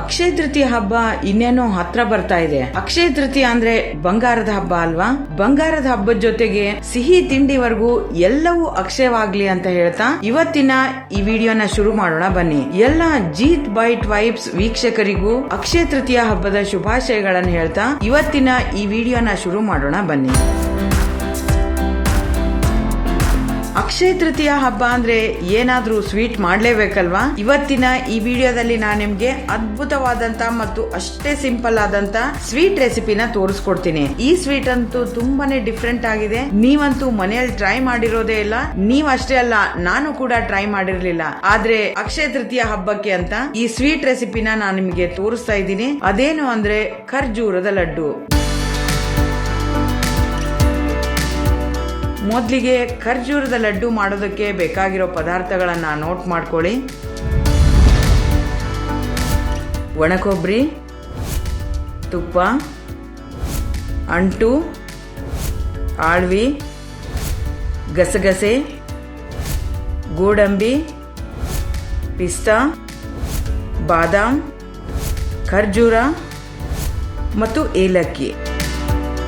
ಅಕ್ಷಯ ತೃತೀಯ ಹಬ್ಬ ಇನ್ನೇನೋ ಹತ್ರ ಬರ್ತಾ ಇದೆ. ಅಕ್ಷಯ ತೃತೀಯ ಅಂದ್ರೆ ಬಂಗಾರದ ಹಬ್ಬ ಅಲ್ವಾ? ಬಂಗಾರದ ಹಬ್ಬದ ಜೊತೆಗೆ ಸಿಹಿ ತಿಂಡಿವರೆಗೂ ಎಲ್ಲವೂ ಅಕ್ಷಯವಾಗ್ಲಿ ಅಂತ ಹೇಳ್ತಾ ಇವತ್ತಿನ ಈ ವಿಡಿಯೋನ ಶುರು ಮಾಡೋಣ ಬನ್ನಿ. ಎಲ್ಲ ಜೀತ್ ಬೈಟ್ ವೈಬ್ಸ್ ವೀಕ್ಷಕರಿಗೂ ಅಕ್ಷಯ ತೃತೀಯ ಹಬ್ಬದ ಶುಭಾಶಯಗಳನ್ನು ಹೇಳ್ತಾ ಇವತ್ತಿನ ಈ ವಿಡಿಯೋನ ಶುರು ಮಾಡೋಣ ಬನ್ನಿ. ಅಕ್ಷಯ ತೃತೀಯ ಹಬ್ಬ ಅಂದ್ರೆ ಏನಾದ್ರೂ ಸ್ವೀಟ್ ಮಾಡ್ಲೇಬೇಕಲ್ವಾ? ಇವತ್ತಿನ ಈ ವಿಡಿಯೋದಲ್ಲಿ ನಾನು ನಿಮ್ಗೆ ಅದ್ಭುತವಾದಂತ ಮತ್ತು ಅಷ್ಟೇ ಸಿಂಪಲ್ ಆದಂತ ಸ್ವೀಟ್ ರೆಸಿಪಿನ ತೋರಿಸ್ಕೊಡ್ತೀನಿ. ಈ ಸ್ವೀಟ್ ಅಂತೂ ತುಂಬಾನೇ ಡಿಫ್ರೆಂಟ್ ಆಗಿದೆ. ನೀವಂತೂ ಮನೆಯಲ್ಲಿ ಟ್ರೈ ಮಾಡಿರೋದೇ ಇಲ್ಲ. ನೀವ್ ಅಷ್ಟೇ ಅಲ್ಲ, ನಾನು ಕೂಡ ಟ್ರೈ ಮಾಡಿರ್ಲಿಲ್ಲ. ಆದ್ರೆ ಅಕ್ಷಯ ತೃತೀಯ ಹಬ್ಬಕ್ಕೆ ಅಂತ ಈ ಸ್ವೀಟ್ ರೆಸಿಪಿನ ನಾನು ನಿಮ್ಗೆ ತೋರಿಸ್ತಾ ಇದ್ದೀನಿ. ಅದೇನು ಅಂದ್ರೆ ಖರ್ಜೂರದ ಲಡ್ಡು. ಮೊದಲಿಗೆ ಖರ್ಜೂರದ ಲಡ್ಡು ಮಾಡೋದಕ್ಕೆ ಬೇಕಾಗಿರೋ ಪದಾರ್ಥಗಳನ್ನ ನೋಟ್ ಮಾಡ್ಕೊಳ್ಳಿ. ಒಣಕೊಬ್ಬರಿ, ತುಪ್ಪ, ಅಂಟು, ಆಳ್ವಿ, ಗಸಗಸೆ, ಗೋಡಂಬಿ, ಪಿಸ್ತಾ, ಬಾದಾಮ್, ಖರ್ಜೂರ ಮತ್ತು ಏಲಕ್ಕಿ.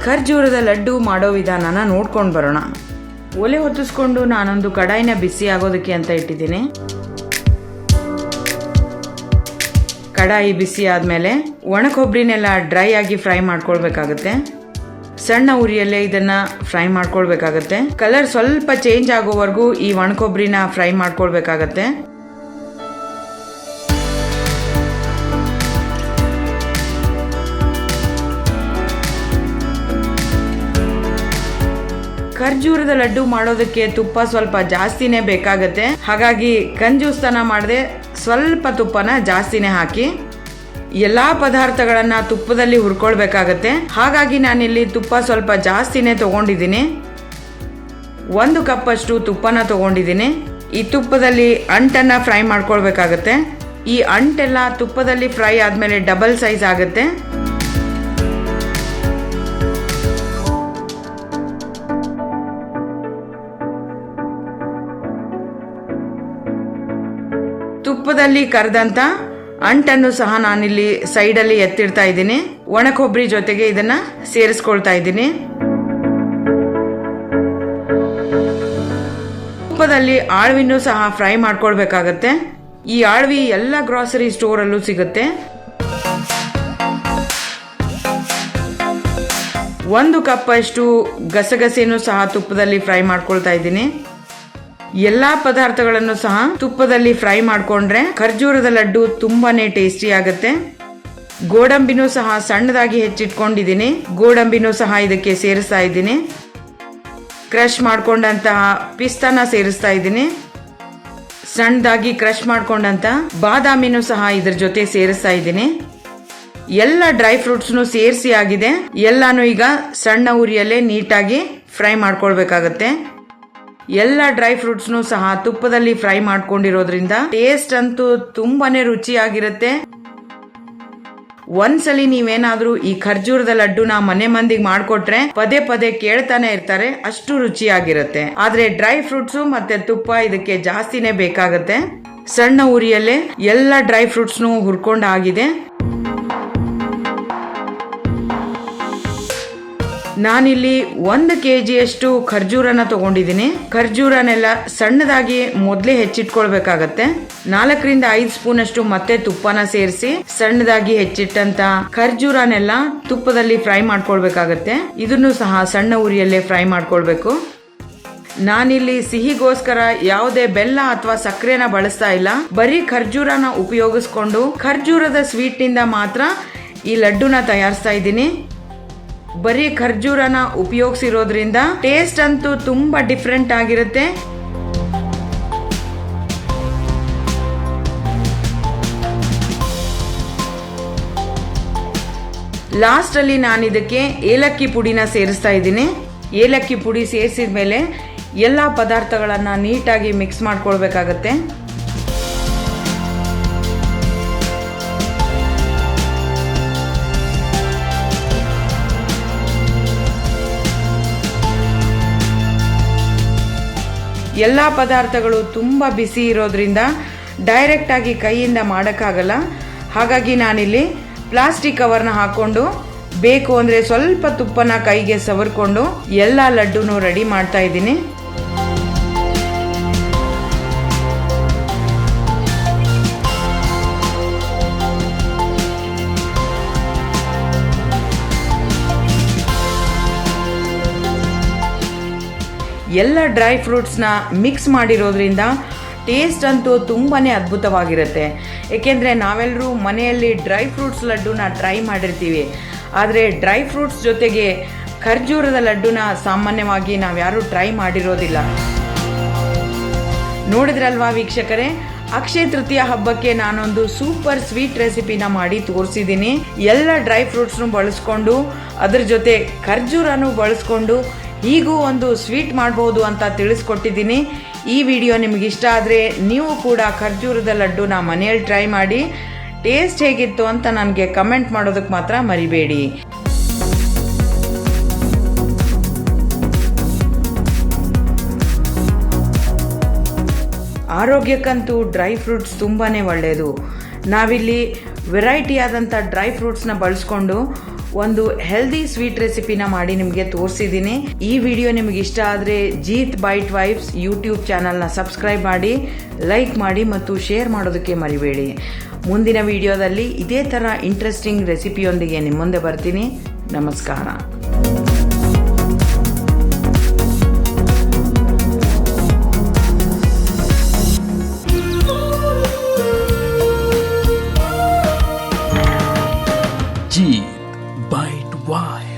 ಖರ್ಜೂರದ ಲಡ್ಡು ಮಾಡೋ ವಿಧಾನನ ನೋಡ್ಕೊಂಡು ಬರೋಣ. ಒಲೆ ಹೊತ್ತಿಸ್ಕೊಂಡು ನಾನೊಂದು ಕಡಾಯಿನ ಬಿಸಿ ಆಗೋದಕ್ಕೆ ಅಂತ ಇಟ್ಟಿದ್ದೀನಿ. ಕಡಾಯಿ ಬಿಸಿ ಆದ್ಮೇಲೆ ಒಣ ಕೊಬ್ಬರಿನೆಲ್ಲ ಡ್ರೈ ಆಗಿ ಫ್ರೈ ಮಾಡ್ಕೊಳ್ಬೇಕಾಗತ್ತೆ. ಸಣ್ಣ ಉರಿಯಲ್ಲೇ ಇದನ್ನ ಫ್ರೈ ಮಾಡ್ಕೊಳ್ಬೇಕಾಗತ್ತೆ. ಕಲರ್ ಸ್ವಲ್ಪ ಚೇಂಜ್ ಆಗೋವರೆಗೂ ಈ ಒಣ ಕೊಬ್ಬರಿನ ಫ್ರೈ ಮಾಡ್ಕೊಳ್ಬೇಕಾಗತ್ತೆ. ಖರ್ಜೂರದ ಲಡ್ಡು ಮಾಡೋದಕ್ಕೆ ತುಪ್ಪ ಸ್ವಲ್ಪ ಜಾಸ್ತಿನೇ ಬೇಕಾಗತ್ತೆ. ಹಾಗಾಗಿ ಕಂಜೂಸ್ತನ ಮಾಡದೆ ಸ್ವಲ್ಪ ತುಪ್ಪನ ಜಾಸ್ತಿನೇ ಹಾಕಿ ಎಲ್ಲಾ ಪದಾರ್ಥಗಳನ್ನ ತುಪ್ಪದಲ್ಲಿ ಹುರ್ಕೊಳ್ಬೇಕಾಗತ್ತೆ. ಹಾಗಾಗಿ ನಾನಿಲ್ಲಿ ತುಪ್ಪ ಸ್ವಲ್ಪ ಜಾಸ್ತಿನೇ ತಗೊಂಡಿದ್ದೀನಿ. 1 ಕಪ್ ಅಷ್ಟು ತುಪ್ಪನ ತಗೊಂಡಿದ್ದೀನಿ. ಈ ತುಪ್ಪದಲ್ಲಿ ಅಂಟನ್ನ ಫ್ರೈ ಮಾಡ್ಕೊಳ್ಬೇಕಾಗತ್ತೆ. ಈ ಅಂಟೆಲ್ಲ ತುಪ್ಪದಲ್ಲಿ ಫ್ರೈ ಆದ್ಮೇಲೆ ಡಬಲ್ ಸೈಜ್ ಆಗುತ್ತೆ. ತುಪ್ಪದಲ್ಲಿ ಕರೆದಂತ ಅಂಟನ್ನು ಸಹ ನಾನಿಲ್ಲಿ ಸೈಡಲ್ಲಿ ಎತ್ತಿಡ್ತಾ ಇದ್ದೀನಿ. ಒಣ ಕೊಬ್ಬರಿ ಜೊತೆಗೆ ಇದನ್ನ ಸೇರಿಸ್ಕೊಳ್ತಾ ಇದ್ದೀನಿ. ತುಪ್ಪದಲ್ಲಿ ಆಳ್ವಿನೂ ಸಹ ಫ್ರೈ ಮಾಡ್ಕೊಳ್ಬೇಕಾಗತ್ತೆ. ಈ ಆಳ್ವಿ ಎಲ್ಲ ಗ್ರಾಸರಿ ಸ್ಟೋರ್ ಅಲ್ಲೂ ಸಿಗುತ್ತೆ. 1 ಕಪ್ ಅಷ್ಟು ಗಸಗಸೆನೂ ಸಹ ತುಪ್ಪದಲ್ಲಿ ಫ್ರೈ ಮಾಡ್ಕೊಳ್ತಾ ಇದ್ದೀನಿ. ಎಲ್ಲಾ ಪದಾರ್ಥಗಳನ್ನು ಸಹ ತುಪ್ಪದಲ್ಲಿ ಫ್ರೈ ಮಾಡ್ಕೊಂಡ್ರೆ ಖರ್ಜೂರದ ಲಡ್ಡು ತುಂಬಾನೇ ಟೇಸ್ಟಿ ಆಗುತ್ತೆ. ಗೋಡಂಬಿನೂ ಸಹ ಸಣ್ಣದಾಗಿ ಹೆಚ್ಚಿಟ್ಕೊಂಡಿದ್ದೀನಿ. ಗೋಡಂಬಿನೂ ಸಹ ಇದಕ್ಕೆ ಸೇರಿಸ್ತಾ ಇದ್ದೀನಿ. ಕ್ರಶ್ ಮಾಡ್ಕೊಂಡಂತಹ ಪಿಸ್ತಾನ ಸೇರಿಸ್ತಾ ಇದ್ದೀನಿ. ಸಣ್ಣದಾಗಿ ಕ್ರಶ್ ಮಾಡ್ಕೊಂಡಂತ ಬಾದಾಮಿನೂ ಸಹ ಇದ್ರ ಜೊತೆ ಸೇರಿಸ್ತಾ ಇದ್ದೀನಿ. ಎಲ್ಲ ಡ್ರೈ ಫ್ರೂಟ್ಸ್ನು ಸೇರಿಸಿ ಆಗಿದೆ. ಎಲ್ಲಾನು ಈಗ ಸಣ್ಣ ಉರಿಯಲ್ಲೇ ನೀಟಾಗಿ ಫ್ರೈ ಮಾಡ್ಕೊಳ್ಬೇಕಾಗತ್ತೆ. ಎಲ್ಲ ಡ್ರೈ ಫ್ರೂಟ್ಸ್ನು ಸಹ ತುಪ್ಪದಲ್ಲಿ ಫ್ರೈ ಮಾಡ್ಕೊಂಡಿರೋದ್ರಿಂದ ಟೇಸ್ಟ್ ಅಂತೂ ತುಂಬಾನೇ ರುಚಿಯಾಗಿರುತ್ತೆ. ಒಂದ್ಸಲಿ ನೀವೇನಾದ್ರೂ ಈ ಖರ್ಜೂರದ ಲಡ್ಡುನ ಮನೆ ಮಂದಿಗೆ ಮಾಡ್ಕೊಟ್ರೆ ಪದೇ ಪದೇ ಕೇಳ್ತಾನೆ ಇರ್ತಾರೆ, ಅಷ್ಟು ರುಚಿಯಾಗಿರುತ್ತೆ. ಆದ್ರೆ ಡ್ರೈ ಫ್ರೂಟ್ಸ್ ಮತ್ತೆ ತುಪ್ಪ ಇದಕ್ಕೆ ಜಾಸ್ತಿನೇ ಬೇಕಾಗತ್ತೆ. ಸಣ್ಣ ಉರಿಯಲ್ಲೇ ಎಲ್ಲ ಡ್ರೈ ಫ್ರೂಟ್ಸ್ನು ಹುರ್ಕೊಂಡಾಗಿದೆ. ನಾನಿಲ್ಲಿ 1 kg ಖರ್ಜೂರನ ತಗೊಂಡಿದ್ದೀನಿ. ಖರ್ಜೂರನೆಲ್ಲ ಸಣ್ಣದಾಗಿ ಮೊದಲೇ ಹೆಚ್ಚಿಟ್ಕೊಳ್ಬೇಕಾಗತ್ತೆ. 4 ರಿಂದ 5 ಸ್ಪೂನ್ ಅಷ್ಟು ಮತ್ತೆ ತುಪ್ಪನ ಸೇರಿಸಿ ಸಣ್ಣದಾಗಿ ಹೆಚ್ಚಿಟ್ಟಂತ ಖರ್ಜೂರನೆಲ್ಲ ತುಪ್ಪದಲ್ಲಿ ಫ್ರೈ ಮಾಡ್ಕೊಳ್ಬೇಕಾಗತ್ತೆ. ಇದನ್ನು ಸಹ ಸಣ್ಣ ಉರಿಯಲ್ಲೇ ಫ್ರೈ ಮಾಡ್ಕೊಳ್ಬೇಕು. ನಾನಿಲ್ಲಿ ಸಿಹಿಗೋಸ್ಕರ ಯಾವುದೇ ಬೆಲ್ಲ ಅಥವಾ ಸಕ್ಕರೆನ ಬಳಸ್ತಾ ಇಲ್ಲ. ಬರೀ ಖರ್ಜೂರನ ಉಪಯೋಗಿಸ್ಕೊಂಡು ಖರ್ಜೂರದ ಸ್ವೀಟ್ ನಿಂದ ಮಾತ್ರ ಈ ಲಡ್ಡುನ ತಯಾರಿಸ್ತಾ ಇದ್ದೀನಿ. ಬರೀ ಖರ್ಜೂರನ ಉಪಯೋಗಿಸಿರೋದ್ರಿಂದ ಟೇಸ್ಟ್ ಅಂತೂ ತುಂಬಾ ಡಿಫ್ರೆಂಟ್ ಆಗಿರುತ್ತೆ. ಲಾಸ್ಟ್ ಅಲ್ಲಿ ನಾನು ಇದಕ್ಕೆ ಏಲಕ್ಕಿ ಪುಡಿನ ಸೇರಿಸ್ತಾ ಇದ್ದೀನಿ. ಏಲಕ್ಕಿ ಪುಡಿ ಸೇರಿಸಿದ ಮೇಲೆ ಎಲ್ಲಾ ಪದಾರ್ಥಗಳನ್ನ ನೀಟಾಗಿ ಮಿಕ್ಸ್ ಮಾಡ್ಕೊಳ್ಬೇಕಾಗತ್ತೆ. ಎಲ್ಲಾ ಪದಾರ್ಥಗಳು ತುಂಬಾ ಬಿಸಿ ಇರೋದ್ರಿಂದ ಡೈರೆಕ್ಟ್ ಆಗಿ ಕೈಯಿಂದ ಮಾಡಕ್ಕಾಗಲ್ಲ. ಹಾಗಾಗಿ ನಾನಿಲ್ಲಿ ಪ್ಲಾಸ್ಟಿಕ್ ಕವರ್ನ ಹಾಕ್ಕೊಂಡು ಬೇಕು ಅಂದರೆ ಸ್ವಲ್ಪ ತುಪ್ಪನ ಕೈಗೆ ಸವರ್ಕೊಂಡು ಎಲ್ಲ ಲಡ್ಡುನು ರೆಡಿ ಮಾಡ್ತಾ ಇದ್ದೀನಿ. ಎಲ್ಲ ಡ್ರೈ ಫ್ರೂಟ್ಸ್ನ ಮಿಕ್ಸ್ ಮಾಡಿರೋದ್ರಿಂದ ಟೇಸ್ಟ್ ಅಂತೂ ತುಂಬಾ ಅದ್ಭುತವಾಗಿರುತ್ತೆ. ಏಕೆಂದರೆ ನಾವೆಲ್ಲರೂ ಮನೆಯಲ್ಲಿ ಡ್ರೈ ಫ್ರೂಟ್ಸ್ ಲಡ್ಡುನ ಟ್ರೈ ಮಾಡಿರ್ತೀವಿ, ಆದರೆ ಡ್ರೈ ಫ್ರೂಟ್ಸ್ ಜೊತೆಗೆ ಖರ್ಜೂರದ ಲಡ್ಡುನ ಸಾಮಾನ್ಯವಾಗಿ ನಾವ್ಯಾರೂ ಟ್ರೈ ಮಾಡಿರೋದಿಲ್ಲ. ನೋಡಿದ್ರಲ್ವಾ ವೀಕ್ಷಕರೇ, ಅಕ್ಷಯ ತೃತೀಯ ಹಬ್ಬಕ್ಕೆ ನಾನೊಂದು ಸೂಪರ್ ಸ್ವೀಟ್ ರೆಸಿಪಿನ ಮಾಡಿ ತೋರಿಸಿದ್ದೀನಿ. ಎಲ್ಲ ಡ್ರೈ ಫ್ರೂಟ್ಸ್ನು ಬಳಸ್ಕೊಂಡು ಅದ್ರ ಜೊತೆ ಖರ್ಜೂರನೂ ಬಳಸ್ಕೊಂಡು ಹೀಗೂ ಒಂದು ಸ್ವೀಟ್ ಮಾಡ್ಬೋದು ಅಂತ ತಿಳಿಸ್ಕೊಟ್ಟಿದ್ದೀನಿ. ಈ ವಿಡಿಯೋ ನಿಮಗೆ ಇಷ್ಟ ಆದರೆ ನೀವು ಕೂಡ ಖರ್ಜೂರದ ಲಡ್ಡುನ ಮನೆಯಲ್ಲಿ ಟ್ರೈ ಮಾಡಿ ಟೇಸ್ಟ್ ಹೇಗಿತ್ತು ಅಂತ ನನಗೆ ಕಮೆಂಟ್ ಮಾಡೋದಕ್ಕೆ ಮಾತ್ರ ಮರಿಬೇಡಿ. ಆರೋಗ್ಯಕ್ಕಂತೂ ಡ್ರೈ ಫ್ರೂಟ್ಸ್ ತುಂಬಾ ಒಳ್ಳೆಯದು. ನಾವಿಲ್ಲಿ ವೆರೈಟಿ ಆದಂಥ ಡ್ರೈ ಫ್ರೂಟ್ಸ್ನ ಬಳಸ್ಕೊಂಡು ಒಂದು ಹೆಲ್ದಿ ಸ್ವೀಟ್ ರೆಸಿಪಿನ ಮಾಡಿ ನಿಮಗೆ ತೋರಿಸಿದ್ದೀನಿ. ಈ ವಿಡಿಯೋ ನಿಮಗೆ ಇಷ್ಟ ಆದರೆ ಜೀತ್ ಬೈಟ್ ವೈಬ್ಸ್ ಯೂಟ್ಯೂಬ್ ಚಾನಲ್ನ ಸಬ್ಸ್ಕ್ರೈಬ್ ಮಾಡಿ, ಲೈಕ್ ಮಾಡಿ ಮತ್ತು ಶೇರ್ ಮಾಡೋದಕ್ಕೆ ಮರಿಬೇಡಿ. ಮುಂದಿನ ವಿಡಿಯೋದಲ್ಲಿ ಇದೇ ಥರ ಇಂಟ್ರೆಸ್ಟಿಂಗ್ ರೆಸಿಪಿಯೊಂದಿಗೆ ನಿಮ್ಮ ಮುಂದೆ ಬರ್ತೀನಿ. ನಮಸ್ಕಾರ. Jeet Bite Wise.